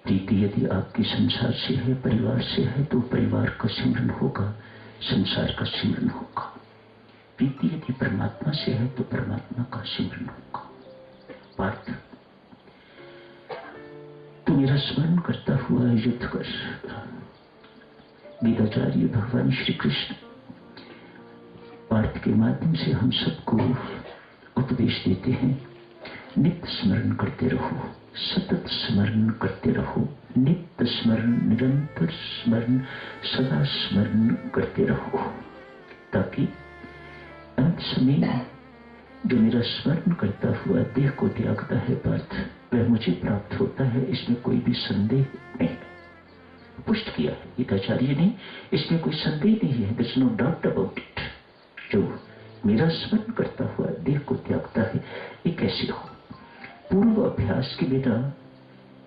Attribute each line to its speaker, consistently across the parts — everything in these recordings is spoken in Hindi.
Speaker 1: प्रीति यदि आपकी संसार से है, परिवार से है, तो परिवार का सिमरन होगा, संसार का सिमरन होगा। प्रीति यदि परमात्मा से है तो परमात्मा का सिमरन होगा। पार्थ, तू मेरा स्मरण करता हुआ युद्ध कर। गीताचार्य भगवान श्री कृष्ण पार्थ के माध्यम से हम सबको उपदेश देते हैं, नित्य स्मरण करते रहो, सतत स्मरण करते रहो, नित्य स्मरण, निरंतर स्मरण, सदा स्मरण करते रहो, ताकि अंत समय जो मेरा स्मरण करता हुआ देह को त्यागता है पार्थ, वह मुझे प्राप्त होता है, इसमें कोई भी संदेह नहीं। पुष्ट किया है गीताचार्य ने, इसमें कोई संदेह नहीं है, there is no doubt about it. जो मेरा स्मरण करता हुआ देह को त्यागता है, ये कैसे हो? पूर्व अभ्यास के बिना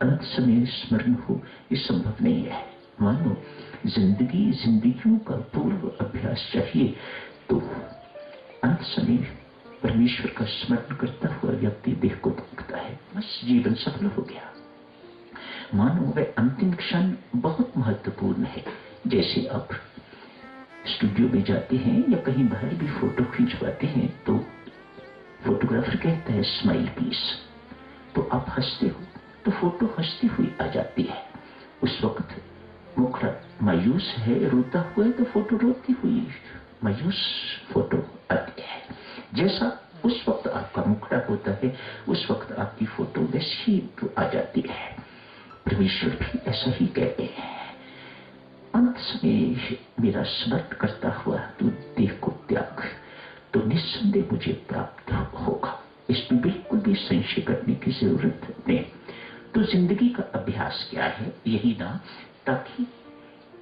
Speaker 1: अंत समय स्मरण हो, ये संभव नहीं है। मानो जिंदगियों का पूर्व अभ्यास चाहिए, तो अंत समय परमेश्वर का स्मरण करता हुआ व्यक्ति देह को त्यागता है, बस जीवन सफल हो गया। मानो वह अंतिम क्षण बहुत महत्वपूर्ण है। जैसे आप स्टूडियो में जाते हैं या कहीं बाहर भी फोटो खिंचवाते हैं, तो फोटोग्राफर कहता है स्माइल प्लीज, तो आप हंसते हो तो फोटो हंसती हुई आ जाती है। उस वक्त मुखड़ा मायूस है, रोता हुआ है, तो फोटो रोती हुई मायूस फोटो आती है। जैसा उस वक्त आपका मुखड़ा होता है, उस वक्त आपकी फोटो वैसी तो आ जाती है। परमेश्वर भी ऐसा ही कहते हैं, अंत समय मेरा स्मरण करता हुआ तू देह को त्याग, तो निस्संदेह मुझे प्राप्त होगा। इसमें बिल्कुल भी संशय करने की जरूरत नहीं। तो जिंदगी का अभ्यास क्या है? यही ना, ताकि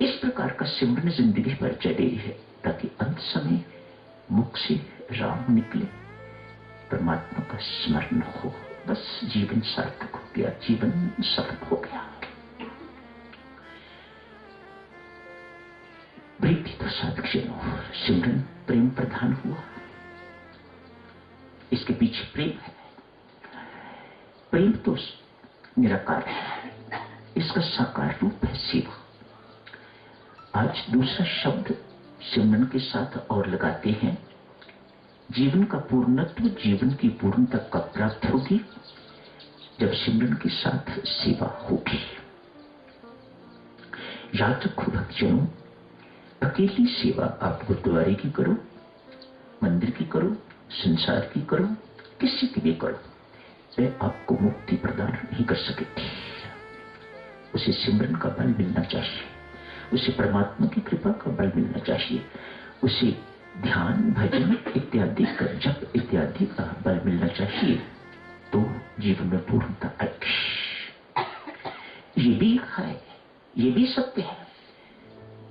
Speaker 1: इस प्रकार का सिमरन जिंदगी पर चले है, ताकि अंत समय मुख से राम निकले, परमात्मा का स्मरण हो, बस जीवन सार्थक हो गया, जीवन सफल हो गया। प्रीति तो साधक्षणों, सिमरन प्रेम प्रधान हुआ, इसके पीछे प्रेम है। प्रेम तो निराकार है, इसका साकार रूप है सेवा। आज दूसरा शब्द सिमरन के साथ और लगाते हैं, जीवन का पूर्णत्व, जीवन की पूर्णता कब प्राप्त होगी? जब सिमरन के साथ सेवा होगी। याद रखो भक्तजनों, अकेली सेवा आप गुरुद्वारे की करो, मंदिर की करो, संसार की करो, किसी की भी करो, वह आपको मुक्ति प्रदान नहीं कर सकेगी। उसे सिमरन का बल मिलना चाहिए, उसे परमात्मा की कृपा का बल मिलना चाहिए, उसे ध्यान, भजन इत्यादि का, जप इत्यादि का बल मिलना चाहिए, तो जीवन में पूर्णता आएगी। ये भी है, ये भी सत्य है,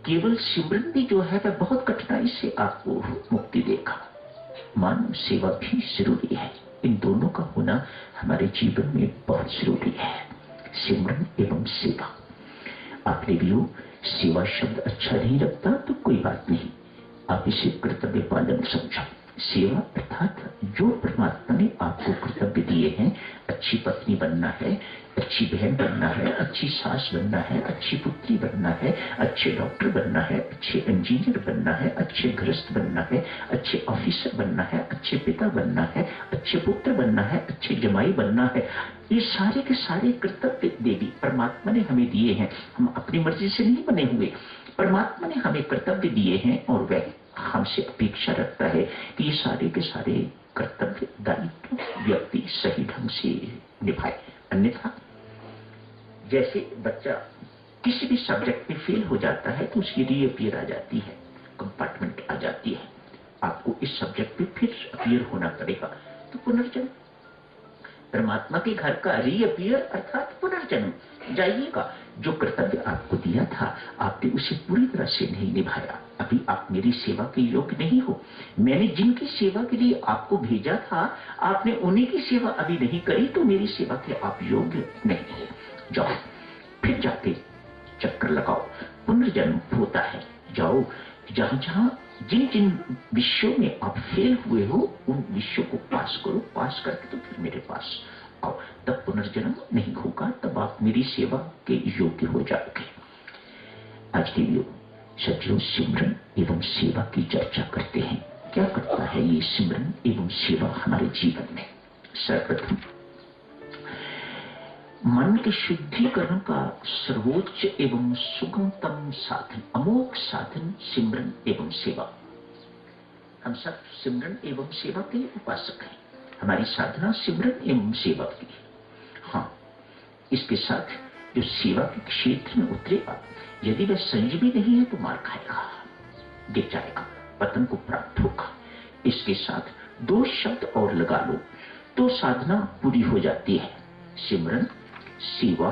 Speaker 1: केवल सिमरन भी जो है वह बहुत कठिनाई से आपको मुक्ति देगा। मानव सेवा भी जरूरी है, इन दोनों का होना हमारे जीवन में बहुत जरूरी है, सिमरन एवं सेवा। आपने भी हो सेवा शब्द अच्छा नहीं लगता तो कोई बात नहीं, आप इसे कर्तव्य पालन समझो। सेवा अर्थात जो परमात्मा ने आपको कर्तव्य दिए हैं, अच्छी पत्नी बनना है, अच्छी बहन बनना है, अच्छी सास बनना है, अच्छी पुत्री बनना है, अच्छे डॉक्टर बनना है, अच्छे इंजीनियर बनना है, अच्छे गृहस्थ बनना है, अच्छे ऑफिसर बनना है, अच्छे पिता बनना है, अच्छे पुत्र बनना है, अच्छे जमाई बनना है। ये सारे के सारे कर्तव्य देवी परमात्मा ने हमें दिए हैं, हम अपनी मर्जी से नहीं बने हुए। परमात्मा ने हमें कर्तव्य दिए हैं और वह हमसे अपेक्षा रखता है कि ये सारे के सारे कर्तव्य दायित्व व्यक्ति सही ढंग से निभाए। अन्यथा जैसे बच्चा किसी भी सब्जेक्ट में फेल हो जाता है तो उसकी रीअपियर आ जाती है, कंपार्टमेंट आ जाती है, आपको इस सब्जेक्ट में फिर अपीयर होना पड़ेगा, तो पुनर्जन्म, परमात्मा के घर का रीअपियर अर्थात पुनर्जन्म। जाइएगा, जो कर्तव्य आपको दिया था आपने उसे पूरी तरह से नहीं निभाया, अभी आप मेरी सेवा के योग्य नहीं हो। मैंने जिनकी सेवा के लिए आपको भेजा था आपने उन्हीं की सेवा अभी नहीं करी, तो मेरी सेवा के आप योग्य नहीं हो। जाओ, फिर जाके चक्कर लगाओ, पुनर्जन्म होता है। जाओ, जहां जहां जिन जिन विषयों में आप फेल हुए हो उन विषयों को पास करो, पास करके तो फिर मेरे पास आओ। जब तक पुनर्जन्म नहीं होगा तब आप मेरी सेवा के योग्य हो जाओगे। आज देवियों सज्जनों, सिमरन एवं सेवा की चर्चा करते हैं। क्या करता है ये सिमरन एवं सेवा हमारे जीवन में? सर्वप्रथम मन के शुद्धिकरण का सर्वोच्च एवं सुगमतम साधन, अमोघ साधन सिमरन एवं सेवा। हम सब सिमरन एवं सेवा के उपासक हैं। हमारी साधना सिमरन एवं सेवा की है। हाँ, इसके साथ जो सेवा के क्षेत्र में उतरेगा, यदि वह संयमी नहीं है तो मार खाएगा, गिर जाएगा, पतन को प्राप्त होगा। इसके साथ 2 शब्द और लगा लो तो साधना पूरी हो जाती है। सिमरन, सेवा,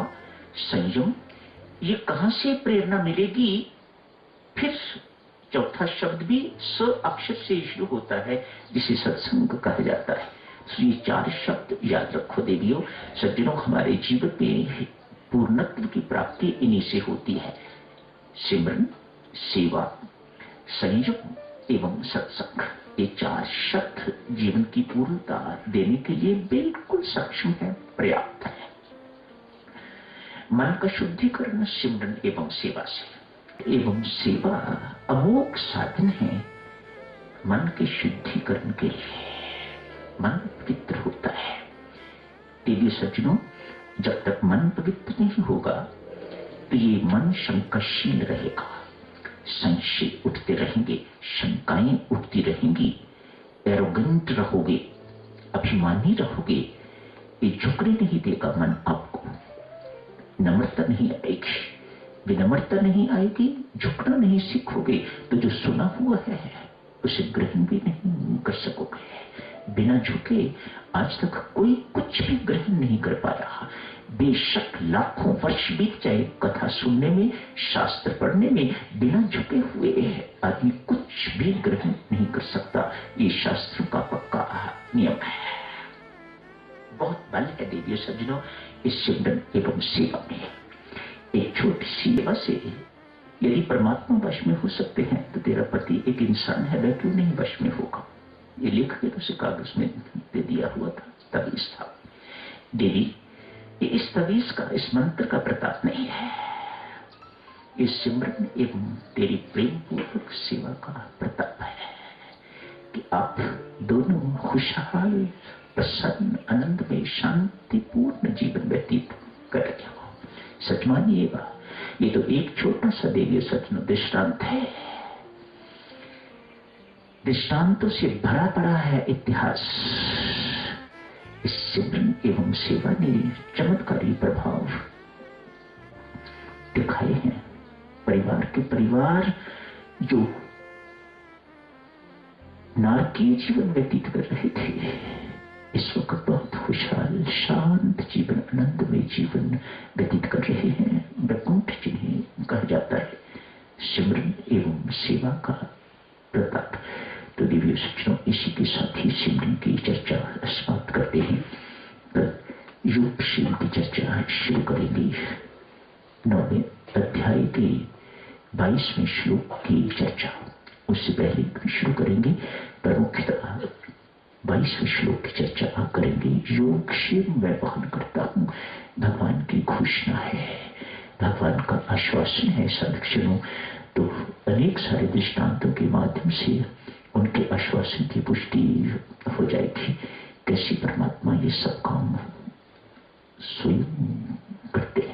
Speaker 1: संयम। ये कहां से प्रेरणा मिलेगी? फिर चौथा शब्द भी स अक्षर से शुरू होता है, जिसे सत्संग कहा जाता है। तो ये 4 शब्द याद रखो देवियों सज्जनों। हमारे जीवन में पूर्णत्व की प्राप्ति इन्हीं से होती है। सिमरन, सेवा, संयम एवं सत्संग, ये 4 शब्द जीवन की पूर्णता देने के लिए बिल्कुल सक्षम है, पर्याप्त है। मन का शुद्धिकरण सिमरन एवं सेवा से। एवं सेवा अमोघ साधन है मन के शुद्धिकरण के लिए। मन पवित्र होता है। देवी सज्जनों, जब तक मन पवित्र नहीं होगा तो ये मन शंकाशील रहेगा, संशय उठते रहेंगे, शंकाएं उठती रहेंगी, एरोगेंट रहोगे, अभिमानी रहोगे। ये झुकने नहीं देगा मन आपको, नम्रता नहीं आएगी। विनम्रता नहीं आएगी, झुकना नहीं सीखोगे तो जो सुना हुआ है उसे ग्रहण भी नहीं कर सकोगे। बिना झुके आज तक कोई कुछ भी ग्रहण नहीं कर पाया। बेशक लाखों वर्ष बीत जाए कथा सुनने में, शास्त्र पढ़ने में, बिना झुके हुए आदमी कुछ भी ग्रहण नहीं कर सकता। ये शास्त्रों का पक्का नियम है। बहुत बल है देवियों सज्जनों इस सिमरन एवं सेवा में। एक छोटी सी सेवा से यदि परमात्मा वश में हो सकते हैं तो तेरा पति एक इंसान है, वह क्यों नहीं वश में होगा? ये लिख के उसे कागज में दे दिया हुआ था, तवीज था। देवी, ये इस तवीज का, इस मंत्र का प्रताप नहीं है, इस सिमरन एवं तेरी प्रेम पूर्वक सेवा का प्रताप है कि आप दोनों खुशहाल, प्रसन्न, आनंदमय, शांतिपूर्ण जीवन व्यतीत कर रहे हो। सच मानिएगा, ये तो एक छोटा सा देवी सच दृष्टांत है। दृष्टांतों से भरा पड़ा है इतिहास। इस सिमरन एवं सेवा ने चमत्कारी प्रभाव दिखाए हैं। परिवार के परिवार जो नारकीय जीवन व्यतीत कर रहे थे, इस वक्त बहुत खुशहाल, शांत जीवन, आनंदमय जीवन व्यतीत कर रहे हैं। वैकुंठ जिन्हें कहा जाता है, सिमरन एवं सेवा का प्रताप। तो दिव्य सज्जनों, इसी के साथ ही सिमरन की चर्चा समाप्त करते हैं। कल योगशील की चर्चा शुरू करेंगे। 9वें अध्याय के 22वें श्लोक की चर्चा उससे पहले शुरू करेंगे, पर मुख्यतः 22वें श्लोक की चर्चा करेंगे। योगक्षेम मैं वहन करता हूं, भगवान की घोषणा है, भगवान का आश्वासन है साधक्षणों। तो अनेक सारे दृष्टांतों के माध्यम से उनके आश्वासन की पुष्टि हो जाएगी। कैसी परमात्मा ये सब काम स्वयं करते हैं।